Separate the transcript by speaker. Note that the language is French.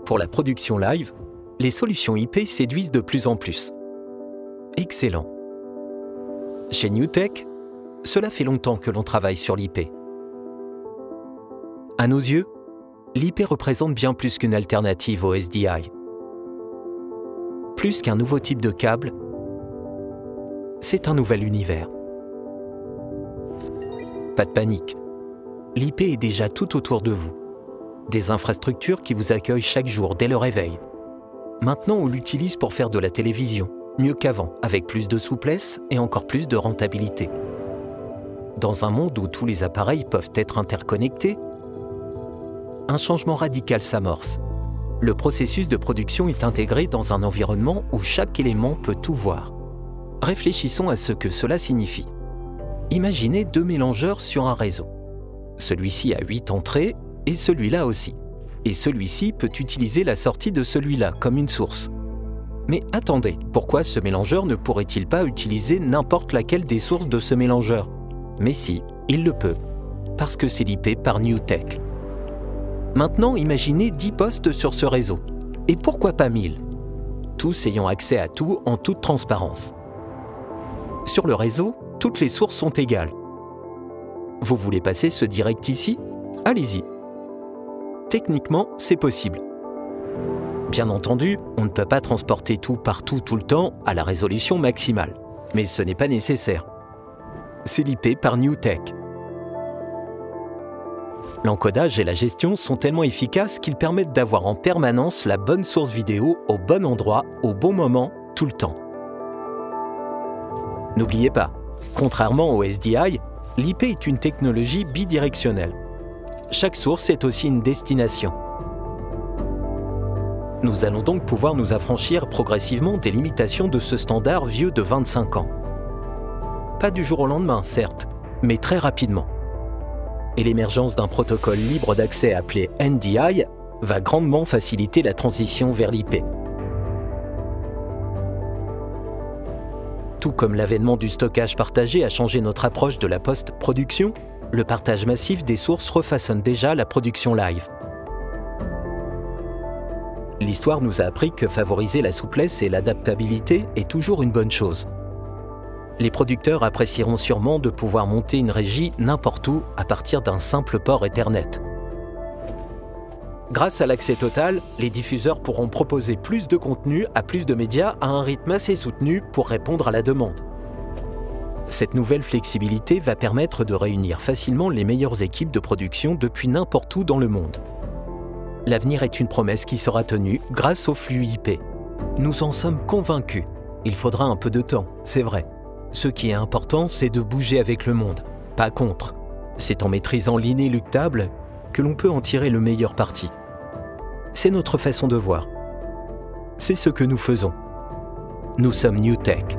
Speaker 1: Pour la production live, les solutions IP séduisent de plus en plus. Excellent. Chez NewTek, cela fait longtemps que l'on travaille sur l'IP. À nos yeux, l'IP représente bien plus qu'une alternative au SDI. Plus qu'un nouveau type de câble, c'est un nouvel univers. Pas de panique, l'IP est déjà tout autour de vous. Des infrastructures qui vous accueillent chaque jour dès le réveil. Maintenant, on l'utilise pour faire de la télévision, mieux qu'avant, avec plus de souplesse et encore plus de rentabilité. Dans un monde où tous les appareils peuvent être interconnectés, un changement radical s'amorce. Le processus de production est intégré dans un environnement où chaque élément peut tout voir. Réfléchissons à ce que cela signifie. Imaginez deux mélangeurs sur un réseau. Celui-ci a 8 entrées et celui-là aussi. Et celui-ci peut utiliser la sortie de celui-là comme une source. Mais attendez, pourquoi ce mélangeur ne pourrait-il pas utiliser n'importe laquelle des sources de ce mélangeur? Mais si, il le peut, parce que c'est l'IP par NewTek. Maintenant, imaginez 10 postes sur ce réseau. Et pourquoi pas 1000? Tous ayant accès à tout en toute transparence. Sur le réseau, toutes les sources sont égales. Vous voulez passer ce direct ici? Allez-y. Techniquement, c'est possible. Bien entendu, on ne peut pas transporter tout partout tout le temps à la résolution maximale. Mais ce n'est pas nécessaire. C'est l'IP par NewTek. L'encodage et la gestion sont tellement efficaces qu'ils permettent d'avoir en permanence la bonne source vidéo au bon endroit, au bon moment, tout le temps. N'oubliez pas, contrairement au SDI, l'IP est une technologie bidirectionnelle. Chaque source est aussi une destination. Nous allons donc pouvoir nous affranchir progressivement des limitations de ce standard vieux de 25 ans. Pas du jour au lendemain, certes, mais très rapidement. Et l'émergence d'un protocole libre d'accès appelé NDI va grandement faciliter la transition vers l'IP. Tout comme l'avènement du stockage partagé a changé notre approche de la post-production, le partage massif des sources refaçonne déjà la production live. L'histoire nous a appris que favoriser la souplesse et l'adaptabilité est toujours une bonne chose. Les producteurs apprécieront sûrement de pouvoir monter une régie n'importe où à partir d'un simple port Ethernet. Grâce à l'accès total, les diffuseurs pourront proposer plus de contenu à plus de médias à un rythme assez soutenu pour répondre à la demande. Cette nouvelle flexibilité va permettre de réunir facilement les meilleures équipes de production depuis n'importe où dans le monde. L'avenir est une promesse qui sera tenue grâce au flux IP. Nous en sommes convaincus. Il faudra un peu de temps, c'est vrai. Ce qui est important, c'est de bouger avec le monde, pas contre. C'est en maîtrisant l'inéluctable que l'on peut en tirer le meilleur parti. C'est notre façon de voir. C'est ce que nous faisons. Nous sommes NewTek.